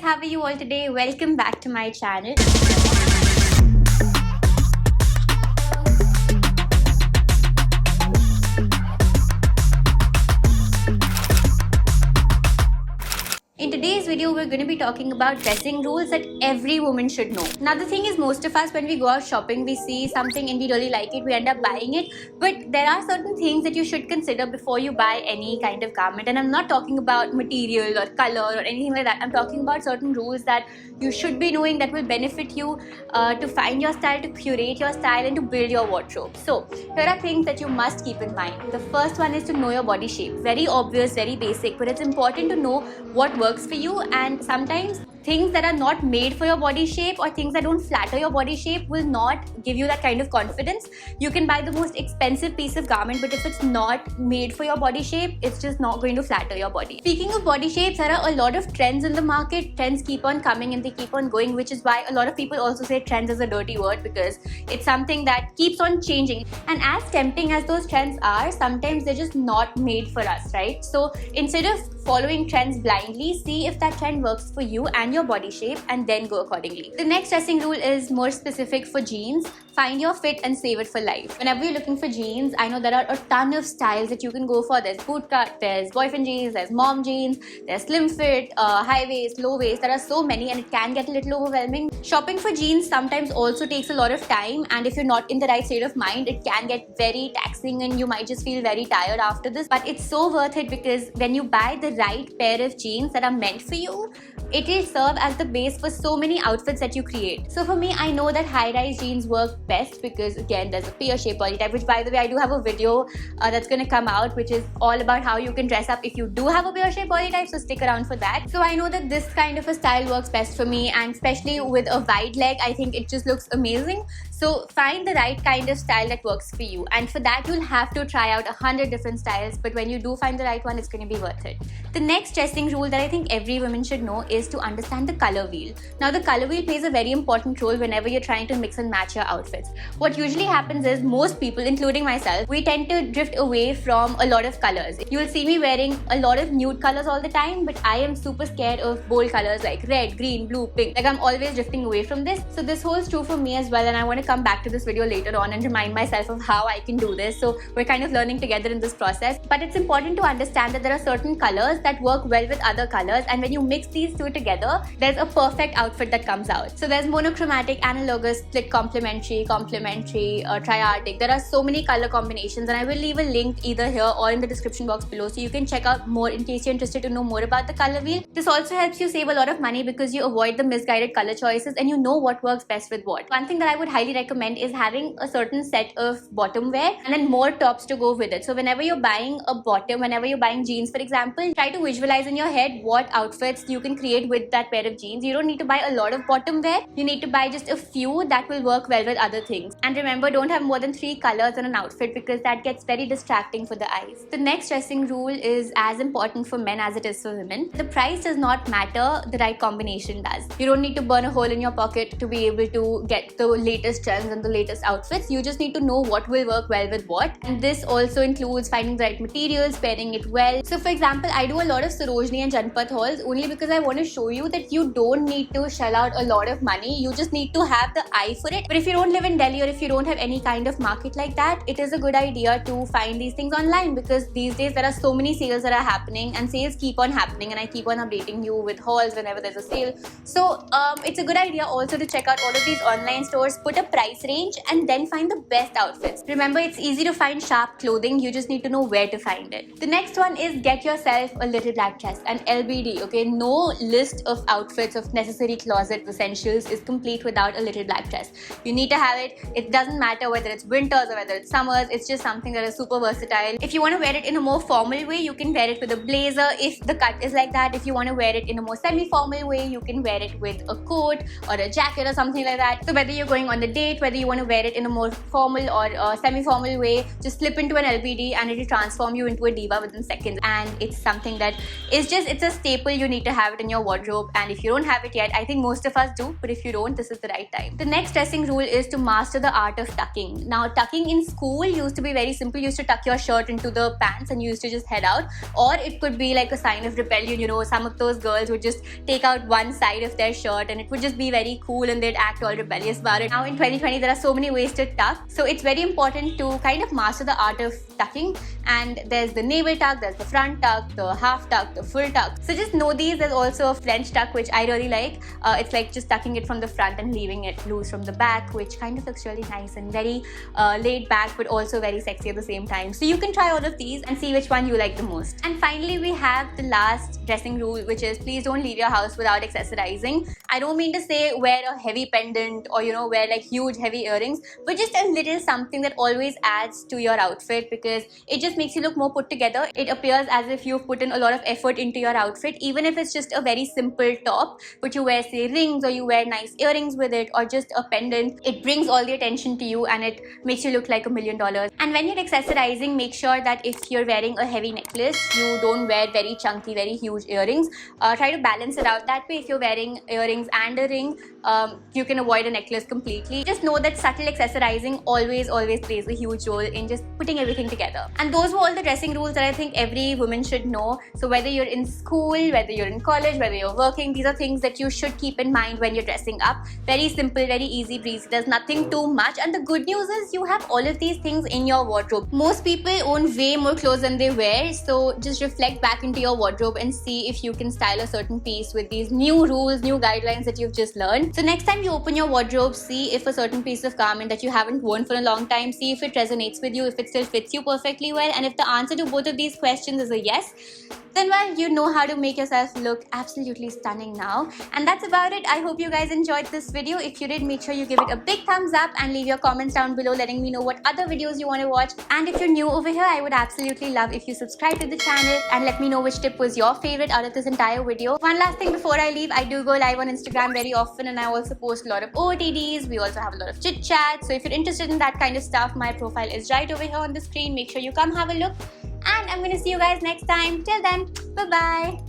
how are you all today? Welcome back to my channel. In today's video, we're going to be talking about dressing rules that every woman should know. Now, the thing is, most of us, when we go out shopping, we see something and we really like it, we end up buying it. But there are certain things that you should consider before you buy any kind of garment. And I'm not talking about material or color or anything like that. I'm talking about certain rules that you should be knowing that will benefit you to find your style, to curate your style, and to build your wardrobe. So, here are things that you must keep in mind. The first one is to know your body shape. Very obvious, very basic, but it's important to know what works for you. And sometimes things that are not made for your body shape or things that don't flatter your body shape will not give you that kind of confidence. You can buy the most expensive piece of garment, but if it's not made for your body shape, it's just not going to flatter your body. Speaking of body shapes, there are a lot of trends in the market. Trends keep on coming and they keep on going, which is why a lot of people also say trends is a dirty word, because it's something that keeps on changing. And as tempting as those trends are, sometimes they're just not made for us, right? So instead of following trends blindly, see if that trend works for you and your body shape, and then go accordingly. The next dressing rule is more specific for jeans. Find your fit and save it for life. Whenever you're looking for jeans, I know there are a ton of styles that you can go for. There's bootcut, there's boyfriend jeans, there's mom jeans, there's slim fit, high waist, low waist. There are so many and it can get a little overwhelming. Shopping for jeans sometimes also takes a lot of time, and if you're not in the right state of mind, it can get very taxing and you might just feel very tired after this. But it's so worth it, because when you buy the right pair of jeans that are meant for you, it will serve as the base for so many outfits that you create. So for me, I know that high-rise jeans work best because, again, there's a pear-shaped body type, which, by the way, I do have a video that's going to come out, which is all about how you can dress up if you do have a pear-shaped body type, so stick around for that. So I know that this kind of a style works best for me, and especially with a wide leg, I think it just looks amazing. So find the right kind of style that works for you, and for that you'll have to try out 100 different styles, but when you do find the right one, it's going to be worth it. The next dressing rule that I think every woman should know is to understand the color wheel. Now, the color wheel plays a very important role whenever you're trying to mix and match your outfits. What usually happens is most people, including myself, we tend to drift away from a lot of colors. You'll see me wearing a lot of nude colors all the time, but I am super scared of bold colors like red, green, blue, pink. Like, I'm always drifting away from this. So this holds true for me as well, and I want to come back to this video later on and remind myself of how I can do this. So we're kind of learning together in this process. But it's important to understand that there are certain colors that work well with other colors, and when you mix these two together, there's a perfect outfit that comes out. So there's monochromatic, analogous, split complementary, triartic. There are so many color combinations, and I will leave a link either here or in the description box below, so you can check out more in case you're interested to know more about the color wheel. This also helps you save a lot of money because you avoid the misguided color choices and you know what works best with what. One thing that I would highly recommend is having a certain set of bottom wear and then more tops to go with it. So whenever you're buying a bottom, whenever you're buying jeans, for example, try to visualize in your head what outfits you can create with that pair of jeans. You don't need to buy a lot of bottom wear. You need to buy just a few that will work well with other things. And remember, don't have more than 3 colors in an outfit because that gets very distracting for the eyes. The next dressing rule is as important for men as it is for women. The price does not matter, the right combination does. You don't need to burn a hole in your pocket to be able to get the latest trends and the latest outfits. You just need to know what will work well with what. And this also includes finding the right materials, pairing it well. So for example, I do a lot of Sarojini and Janpat hauls only because I want to show you that you don't need to shell out a lot of money. You just need to have the eye for it. But if you don't live in Delhi or if you don't have any kind of market like that, it is a good idea to find these things online, because these days there are so many sales that are happening and sales keep on happening, and I keep on updating you with hauls whenever there's a sale. So it's a good idea also to check out all of these online stores, put a price range, and then find the best outfits. Remember, it's easy to find sharp clothing, you just need to know where to find it. The next one is get yourself a little black dress, an LBD, okay? No list of outfits of necessary closet essentials is complete without a little black dress. You need to have it. It doesn't matter whether it's winters or whether it's summers, it's just something that is super versatile. If you want to wear it in a more formal way, you can wear it with a blazer if the cut is like that. If you want to wear it in a more semi-formal way, you can wear it with a coat or a jacket or something like that. So whether you're going on the date, whether you want to wear it in a more formal or semi-formal way, just slip into an LBD and it will transform you into a diva within seconds. And it's something that is just, it's a staple. You need to have it in your wardrobe, and if you don't have it yet, I think most of us do, but if you don't, this is the right time. The next dressing rule is to master the art of tucking. Now, tucking in school used to be very simple. You used to tuck your shirt into the pants and you used to just head out, or it could be like a sign of rebellion. You know, some of those girls would just take out one side of their shirt and it would just be very cool and they'd act all rebellious about it. Now in 2020, there are so many ways to tuck, so it's very important to kind of master the art of tucking. And there's the navel tuck, there's the front tuck, the half tuck, the full tuck. So just know these. There's also a French tuck, which I really like. It's like just tucking it from the front and leaving it loose from the back, which kind of looks really nice and very laid back, but also very sexy at the same time. So you can try all of these and see which one you like the most. And finally, we have the last dressing rule, which is please don't leave your house without accessorizing. I don't mean to say wear a heavy pendant or, you know, wear like huge heavy earrings, but just a little something that always adds to your outfit, because it just makes you look more put together. It appears as if you've put in a lot of effort into your outfit, even if it's just a very simple top, but you wear say rings or you wear nice earrings with it or just a pendant. It brings all the attention to you and it makes you look like $1 million. And when you're accessorizing, make sure that if you're wearing a heavy necklace, you don't wear very chunky, very huge earrings. Try to balance it out that way. If you're wearing earrings and a ring, you can avoid a necklace completely. Just know that subtle accessorizing always plays a huge role in just putting everything together. And those were all the dressing rules that I think every woman should know. So whether you're in school, whether you're in college, whether you're working, these are things that you should keep in mind when you're dressing up. Very simple, very easy breezy. There's nothing too much. And the good news is you have all of these things in your wardrobe. Most people own way more clothes than they wear. So just reflect back into your wardrobe and see if you can style a certain piece with these new rules, new guidelines that you've just learned. So next time you open your wardrobe, see if a certain piece of garment that you haven't worn for a long time, see if it resonates with you, if it still fits you perfectly well. And if the answer to both of these questions is a yes, then well, you know how to make yourself look absolutely stunning now. And that's about it. I hope you guys enjoyed this video. If you did, make sure you give it a big thumbs up and leave your comments down below letting me know what other videos you want to watch. And if you're new over here, I would absolutely love if you subscribe to the channel and let me know which tip was your favorite out of this entire video. One last thing before I leave, I do go live on Instagram very often and I also post a lot of OOTDs. We also have a lot of chit chat. So if you're interested in that kind of stuff, my profile is right over here on the screen. Make sure you come have a look. And I'm going to see you guys next time. Till then, bye-bye.